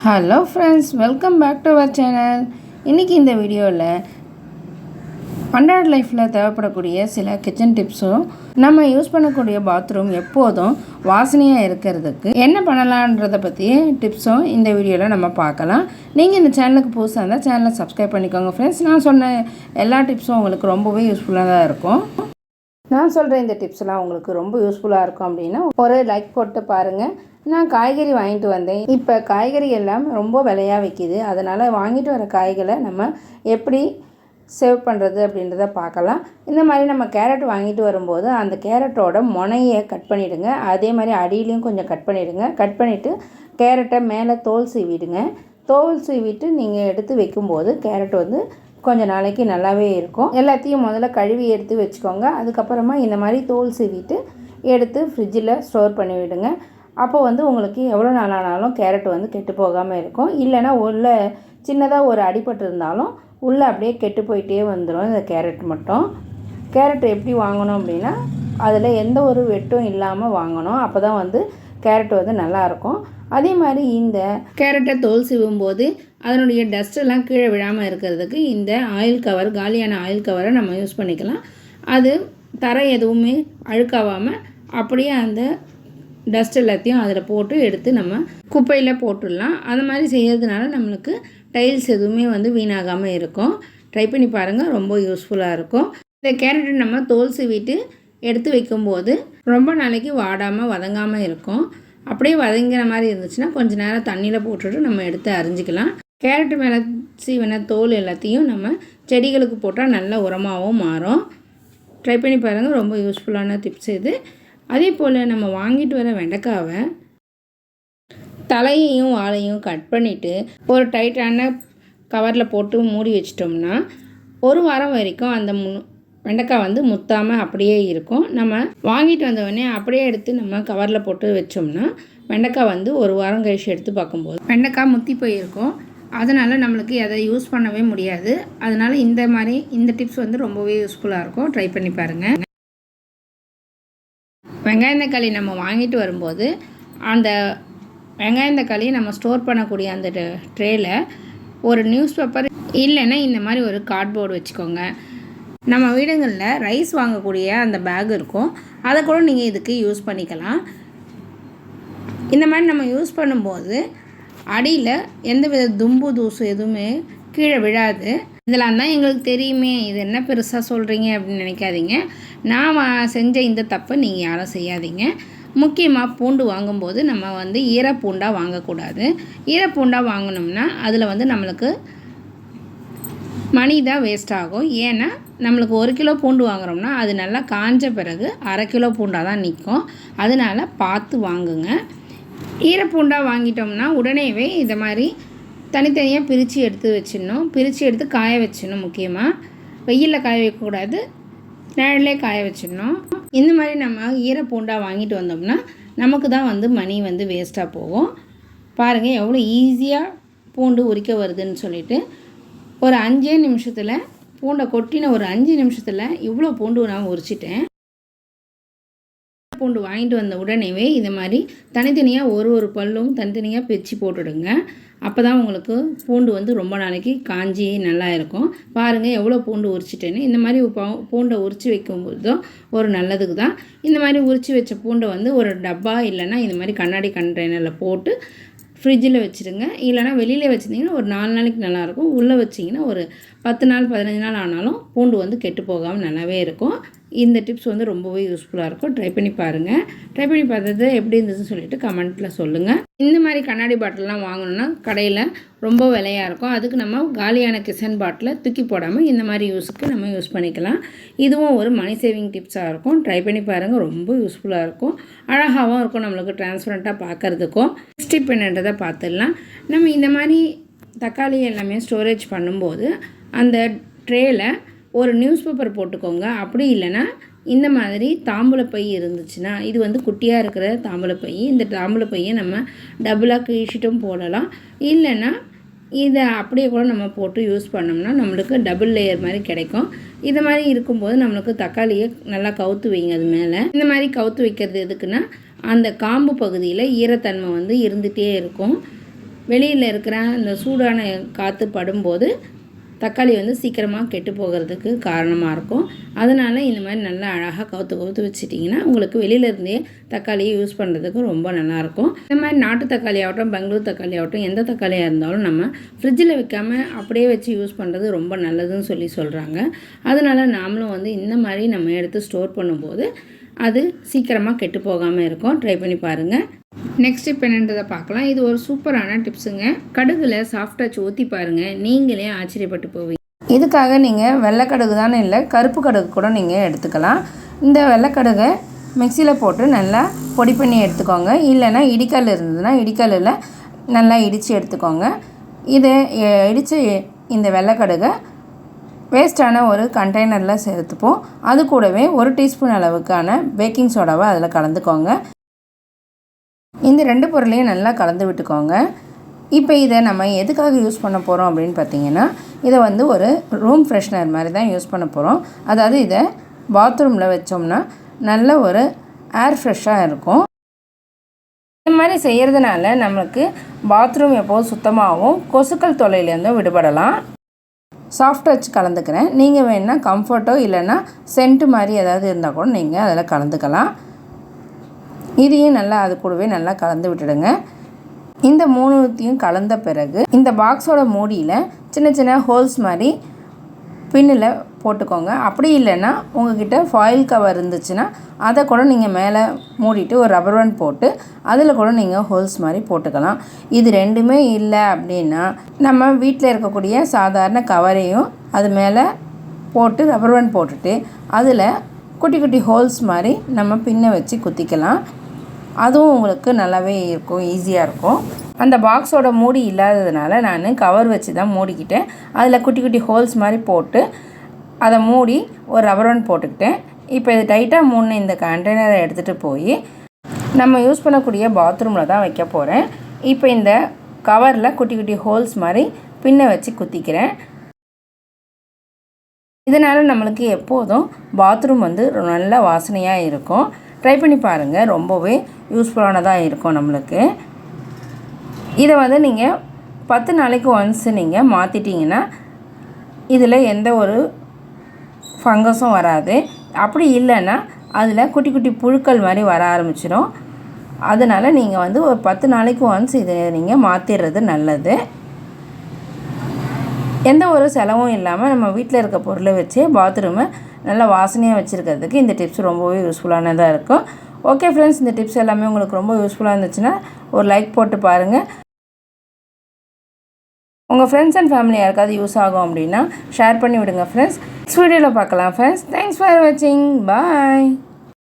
Hello friends, welcome back to our channel. இன்றைக்கி இந்த வீடியோவில் அன்றாட லைஃப்பில் தேவைப்படக்கூடிய சில கிச்சன் டிப்ஸும் நம்ம யூஸ் பண்ணக்கூடிய பாத்ரூம் எப்போதும் வாசனையாக இருக்கிறதுக்கு என்ன பண்ணலான்றதை பற்றி டிப்ஸும் இந்த வீடியோவில் நம்ம பார்க்கலாம். நீங்கள் இந்த சேனலுக்கு புதுசாக இருந்தால் சேனலை சப்ஸ்கிரைப் பண்ணிக்கோங்க ஃப்ரெண்ட்ஸ். நான் சொன்ன எல்லா டிப்ஸும் உங்களுக்கு ரொம்பவே யூஸ்ஃபுல்லாக தான் இருக்கும். நான் சொல்கிற இந்த டிப்ஸ்லாம் உங்களுக்கு ரொம்ப யூஸ்ஃபுல்லாக இருக்கும் அப்படின்னா ஒரு லைக் போட்டு பாருங்கள். நான் காய்கறி வாங்கிட்டு வந்தேன். இப்போ காய்கறி எல்லாம் ரொம்ப விலையாக விற்கிது. அதனால் வாங்கிட்டு வர காய்களை நம்ம எப்படி சேவ் பண்ணுறது அப்படின்றத பார்க்கலாம். இந்த மாதிரி நம்ம கேரட் வாங்கிட்டு வரும்போது அந்த கேரட்டோட முனையை கட் பண்ணிவிடுங்க. அதே மாதிரி அடியிலையும் கொஞ்சம் கட் பண்ணிவிடுங்க. கட் பண்ணிவிட்டு கேரட்டை மேலே தோல் சீவிடுங்க. தோல் சீவிட்டு நீங்கள் எடுத்து வைக்கும்போது கேரட் கொஞ்சம் நாளைக்கு நல்லாவே இருக்கும். எல்லாத்தையும் முதல்ல கழுவி எடுத்து வச்சுக்கோங்க. அதுக்கப்புறமா இந்த மாதிரி தோல் சீவிட்டு எடுத்து ஃப்ரிட்ஜில் ஸ்டோர் பண்ணி விடுங்க. அப்போ உங்களுக்கு எவ்வளோ நாளானாலும் கேரட் கெட்டு போகாமல் இருக்கும். இல்லைனா உள்ளே சின்னதாக ஒரு அடிபட்டு இருந்தாலும் உள்ளே அப்படியே கெட்டு போயிட்டே வந்துடும் இந்த கேரட் மட்டும். கேரட் எப்படி வாங்கணும் அப்படின்னா அதில் எந்த ஒரு வெட்டும் இல்லாமல் வாங்கணும். அப்போ தான் கேரட் நல்லாயிருக்கும். அதே மாதிரி இந்த கேரட்டை தோல் சீவும்போது அதனுடைய டஸ்ட்டெல்லாம் கீழே விழாமல் இருக்கிறதுக்கு இந்த ஆயில் கவர், காலியான ஆயில் கவரை நம்ம யூஸ் பண்ணிக்கலாம். அது தரை எதுவுமே அழுக்காகாமல் அப்படியே அந்த டஸ்ட் எல்லாத்தையும் அதில் போட்டு எடுத்து நம்ம குப்பையில் போட்டுடலாம். அது மாதிரி செய்கிறதுனால நம்மளுக்கு டைல்ஸ் எதுவுமே வீணாகாமல் இருக்கும். ட்ரை பண்ணி பாருங்கள், ரொம்ப யூஸ்ஃபுல்லாக இருக்கும். இந்த கேரட்டை நம்ம தோல் சீவிட்டு எடுத்து வைக்கும்போது ரொம்ப நாளைக்கு வாடாமல் வதங்காமல் இருக்கும். அப்படியே வதங்கிற மாதிரி இருந்துச்சுன்னா கொஞ்சம் நேரம் தண்ணியில் போட்டுட்டு நம்ம எடுத்து அரிஞ்சிக்கலாம். கேரட்டு மேலே சீவின தோல் எல்லாத்தையும் நம்ம செடிகளுக்கு போட்டால் நல்ல உரமாகவும் மாறும். ட்ரை பண்ணி பாருங்கள், ரொம்ப யூஸ்ஃபுல்லான டிப்ஸ் இது. அதே போல் நம்ம வாங்கிட்டு வர வெண்டைக்காவை தலையையும் வாழையும் கட் பண்ணிவிட்டு ஒரு டைட்டான கவரில் போட்டு மூடி வச்சிட்டோம்னா ஒரு வாரம் வரைக்கும் அந்த வெண்டைக்காய் முத்தாமல் அப்படியே இருக்கும். நம்ம வாங்கிட்டு வந்தவொடனே அப்படியே எடுத்து நம்ம கவரில் போட்டு வச்சோம்னா வெண்டைக்காய் ஒரு வாரம் கழிச்சு எடுத்து பார்க்கும்போது வெண்டைக்காய் முத்தி போயிருக்கும். அதனால் நம்மளுக்கு அதை யூஸ் பண்ணவே முடியாது. அதனால் இந்த டிப்ஸ் ரொம்பவே யூஸ்ஃபுல்லாக இருக்கும். ட்ரை பண்ணி பாருங்கள். வெங்காயத்தக்காளி நம்ம வாங்கிட்டு வரும்போது அந்த வெங்காயத்தக்காளியை நம்ம ஸ்டோர் பண்ணக்கூடிய அந்த ட்ரேயில் ஒரு நியூஸ் பேப்பர் இல்லைன்னா இந்த மாதிரி ஒரு கார்ட்போர்டு வச்சுக்கோங்க. நம்ம வீடுகளில் ரைஸ் வாங்கக்கூடிய அந்த பேக் இருக்கும், அதை கூட நீங்கள் இதுக்கு யூஸ் பண்ணிக்கலாம். இந்த மாதிரி நம்ம யூஸ் பண்ணும்போது அடியில் எந்த வித தும்பு தூசு எதுவுமே கீழே விழாது. இதெல்லாம் தான் எங்களுக்கு தெரியுமே, இது என்ன பெருசாக சொல்கிறீங்க அப்படின்னு நினைக்காதீங்க. நான் செஞ்ச இந்த தப்பை நீங்கள் யாரும் செய்யாதீங்க. முக்கியமாக பூண்டு வாங்கும்போது நம்ம ஈரப்பூண்டாக வாங்கக்கூடாது. ஈரப்பூண்டாக வாங்கினோம்னா அதில் நம்மளுக்கு மணி தான் வேஸ்ட் ஆகும். ஏன்னா நம்மளுக்கு 1 கிலோ பூண்டு வாங்குகிறோம்னா அது நல்லா காஞ்ச பிறகு 1/2 கிலோ பூண்டாக தான் நிற்கும். அதனால் பார்த்து வாங்குங்க. ஈரப்பூண்டாக வாங்கிட்டோம்னா உடனேவே இதை மாதிரி தனித்தனியாக பிரித்து எடுத்து வச்சிடணும். பிரித்து எடுத்து காய வச்சிடணும். முக்கியமாக வெயிலில் காய வைக்கக்கூடாது, நிழலே காய வச்சிடணும். இந்த மாதிரி நம்ம ஈரப்பூண்டாக வாங்கிட்டு வந்தோம்னா நமக்கு தான் மணி வேஸ்ட்டாக போகும். பாருங்கள் எவ்வளோ ஈஸியாக பூண்டு உரிக்க வருதுன்னு சொல்லிட்டு ஒரு 5 நிமிஷத்தில் பூண்டை கொட்டின ஒரு 5 நிமிஷத்தில் இவ்வளோ பூண்டு நான் உரிச்சிட்டேன். பூண்டு வாங்கிட்டு வந்த உடனேவே இது மாதிரி தனித்தனியாக ஒரு பல்லும் தனித்தனியாக பிரித்து போட்டுடுங்க. அப்போ தான் உங்களுக்கு பூண்டு ரொம்ப நாளைக்கு காஞ்சி நல்லா இருக்கும். பாருங்கள் எவ்வளோ பூண்டு உரிச்சிட்டேன்னு. இந்த மாதிரி பூண்டை உரித்து வைக்கும்போதும் ஒரு நல்லதுக்கு தான். இந்த மாதிரி உரித்து வச்ச பூண்டை ஒரு டப்பா இல்லைன்னா இந்த மாதிரி கண்ணாடி கண்டெய்னரில் போட்டு ஃப்ரிட்ஜில் வச்சுருங்க. இல்லைனா வெளியில் வச்சுருந்தீங்கன்னா ஒரு 4 நாளைக்கு நல்லாயிருக்கும். உள்ளே வச்சிங்கன்னா ஒரு 10 நாள் 15 நாள் ஆனாலும் பூண்டு கெட்டு போகாமல் நல்லாவே இருக்கும். இந்த டிப்ஸ் ரொம்பவே யூஸ்ஃபுல்லாக இருக்கும். ட்ரை பண்ணி பாருங்கள். ட்ரை பண்ணி பார்த்தது எப்படி இருந்துச்சுன்னு சொல்லிட்டு கமெண்ட்டில் சொல்லுங்கள். இந்த மாதிரி கண்ணாடி பாட்டிலெலாம் வாங்கணுன்னா கடையில் ரொம்ப விலையாக இருக்கும். அதுக்கு நம்ம காலியான கிச்சன் பாட்டிலை தூக்கி போடாமல் இந்த மாதிரி யூஸுக்கு நம்ம யூஸ் பண்ணிக்கலாம். இதுவும் ஒரு மணி சேவிங் டிப்ஸாக இருக்கும். ட்ரை பண்ணி பாருங்கள், ரொம்ப யூஸ்ஃபுல்லாக இருக்கும். அழகாகவும் இருக்கும், நம்மளுக்கு டிரான்ஸ்பரண்ட்டாக பார்க்குறதுக்கும். ஸ்டிப் என்னன்றதை பார்த்துடலாம். நம்ம இந்த மாதிரி தக்காளி எல்லாமே ஸ்டோரேஜ் பண்ணும்போது அந்த ட்ரேயில் ஒரு நியூஸ் பேப்பர் போட்டுக்கோங்க. அப்படி இல்லைன்னா இந்த மாதிரி தாம்பூலப்பை இருந்துச்சுன்னா, இது குட்டியாக இருக்கிற தாம்பூலப்பை, இந்த தாம்பூலப்பையை நம்ம டபுளாக கிழிச்சிட்டும் போடலாம். இல்லைன்னா இதை அப்படியே கூட நம்ம போட்டு யூஸ் பண்ணோம்னா நம்மளுக்கு டபுள் லேயர் மாதிரி கிடைக்கும். இது மாதிரி இருக்கும்போது நம்மளுக்கு தக்காளியை நல்லா கவுத்து வைங்க. அது மேலே இந்த மாதிரி கவுத்து வைக்கிறது எதுக்குன்னா அந்த காம்பு பகுதியில் ஈரத்தன்மை இருந்துகிட்டே இருக்கும். வெளியில் இருக்கிற அந்த சூடான காற்று படும்போது தக்காளி வந்து சீக்கிரமாக கெட்டு போகிறதுக்கு காரணமாக இருக்கும். அதனால் இந்த மாதிரி நல்லா அழகாக கவுத்து வச்சிட்டிங்கன்னா உங்களுக்கு வெளியிலேருந்தே தக்காளியை யூஸ் பண்ணுறதுக்கு ரொம்ப நல்லாயிருக்கும். இந்த மாதிரி நாட்டு தக்காளி ஆகட்டும், பெங்களூர் தக்காளி ஆகட்டும், எந்த தக்காளியாக இருந்தாலும் நம்ம ஃப்ரிட்ஜில் வைக்காமல் அப்படியே வச்சு யூஸ் பண்ணுறது ரொம்ப நல்லதுன்னு சொல்கிறாங்க. அதனால் நாமளும் வந்து இந்த மாதிரி நம்ம எடுத்து ஸ்டோர் பண்ணும்போது அது சீக்கிரமாக கெட்டு போகாமல் இருக்கும். ட்ரை பண்ணி பாருங்கள். நெக்ஸ்ட் இப்போ என்னன்றதை பார்க்கலாம். இது ஒரு சூப்பரான டிப்ஸுங்க. கடுகில் சாஃப்ட் டச் ஊற்றி பாருங்கள், நீங்களே ஆச்சரியப்பட்டு போவீங்க. இதுக்காக நீங்கள் வெள்ளைக்கடுகு தானே இல்லை, கருப்பு கடுகு கூட நீங்கள் எடுத்துக்கலாம். இந்த வெள்ளைக்கடுகை மிக்சியில் போட்டு நல்லா பொடி பண்ணி எடுத்துக்கோங்க. இல்லைன்னா இடிக்கல் இருந்ததுன்னா இடிக்கல்லில் நல்லா இடித்து எடுத்துக்கோங்க. இதை இடித்து இந்த வெள்ளைக்கடுகை வேஸ்ட்டான ஒரு கண்டெய்னரில் சேர்த்துப்போம். அது கூடவே 1 டீஸ்பூன் அளவுக்கான பேக்கிங் சோடாவை அதில் கலந்துக்கோங்க. இந்த 2 பொருளையும் நல்லா கலந்து விட்டுக்கோங்க. இப்போ இதை நம்ம எதுக்காக யூஸ் பண்ண போகிறோம் அப்படின்னு பார்த்தீங்கன்னா, இதை வந்து ஒரு ரூம் ஃப்ரெஷ்னர் மாதிரி தான் யூஸ் பண்ண போகிறோம். அதாவது இதை பாத்ரூமில் வச்சோம்னா நல்ல ஒரு ஏர் ஃப்ரெஷ்ஷாக இருக்கும். இந்த மாதிரி செய்கிறதுனால நம்மளுக்கு பாத்ரூம் எப்போதும் சுத்தமாகவும் கொசுக்கள் தொல்லையிலேருந்தும் விடுபடலாம். சாஃப்ட் டச் கலந்துக்கிறேன். நீங்கள் வேணால் கம்ஃபர்ட்டோ இல்லைன்னா சென்ட்டு மாதிரி ஏதாவது இருந்தால் கூட நீங்கள் அதில் கலந்துக்கலாம். இதையும் நல்லா அது கூடவே நல்லா கலந்து விட்டுடுங்க. இந்த 3த்தையும் கலந்த பிறகு இந்த பாக்ஸோட மூடியில் சின்ன சின்ன ஹோல்ஸ் மாதிரி பின்னில் போட்டுக்கோங்க. அப்படி இல்லைன்னா உங்கள்கிட்ட ஃபாயில் கவர் இருந்துச்சுன்னா அதை கூட நீங்கள் மேலே மூடிட்டு ஒரு ரப்பர் பேண்ட் போட்டு அதில் கூட நீங்கள் ஹோல்ஸ் மாதிரி போட்டுக்கலாம். இது 2மே இல்லை அப்படின்னா நம்ம வீட்டில் இருக்கக்கூடிய சாதாரண கவரையும் அது மேலே போட்டு ரப்பர் பேண்ட் போட்டுட்டு அதில் குட்டி குட்டி ஹோல்ஸ் மாதிரி நம்ம பின்ன வச்சு குத்திக்கலாம். அதுவும் உங்களுக்கு நல்லாவே இருக்கும், ஈஸியாக இருக்கும். அந்த பாக்ஸோட மூடி இல்லாததுனால நான் கவர் வச்சு தான் மூடிக்கிட்டேன். அதில் குட்டி குட்டி ஹோல்ஸ் மாதிரி போட்டு அதை மூடி ஒரு ரப்பர் பேண்ட் போட்டுக்கிட்டேன். இப்போ இது டைட்டாக மூடின இந்த கண்டெய்னரை எடுத்துகிட்டு போய் நம்ம யூஸ் பண்ணக்கூடிய பாத்ரூமில் தான் வைக்க போகிறேன். இப்போ இந்த கவரில் குட்டி குட்டி ஹோல்ஸ் மாதிரி பின்ன வச்சு குத்திக்கிறேன். இதனால் நம்மளுக்கு எப்போதும் பாத்ரூம் வந்து நல்ல வாசனையாக இருக்கும். ட்ரை பண்ணி பாருங்கள், ரொம்பவே யூஸ்ஃபுல்லானதாக இருக்கும் நம்மளுக்கு. இதை வந்து நீங்கள் 10 நாளைக்கு ஒன்ஸ் நீங்கள் மாற்றிட்டிங்கன்னா இதில் எந்த ஒரு ஃபங்கஸும் வராது. அப்படி இல்லைன்னா அதில் குட்டி குட்டி புழுக்கள் மாதிரி வர ஆரம்பிச்சிடும். அதனால் நீங்கள் வந்து ஒரு 10 நாளைக்கு ஒன்ஸ் இதை நீங்கள் மாற்றிடுறது நல்லது. எந்த ஒரு செலவும் இல்லாமல் நம்ம வீட்டில் இருக்க பொருளை வச்சு பாத்ரூமை நல்லா வாசனையாக வச்சுருக்கிறதுக்கு இந்த டிப்ஸ் ரொம்பவே யூஸ்ஃபுல்லானதாக இருக்கும். ஓகே ஃப்ரெண்ட்ஸ், இந்த டிப்ஸ் எல்லாமே உங்களுக்கு ரொம்ப யூஸ்ஃபுல்லாக இருந்துச்சுன்னா ஒரு லைக் போட்டு பாருங்கள். உங்கள் ஃப்ரெண்ட்ஸ் அண்ட் ஃபேமிலி யாருக்காவது யூஸ் ஆகும் அப்படின்னா ஷேர் பண்ணி விடுங்க ஃப்ரெண்ட்ஸ். நெக்ஸ்ட் வீடியோவில் பார்க்கலாம் ஃப்ரெண்ட்ஸ். தேங்க்ஸ் ஃபார் வாட்சிங். பாய்.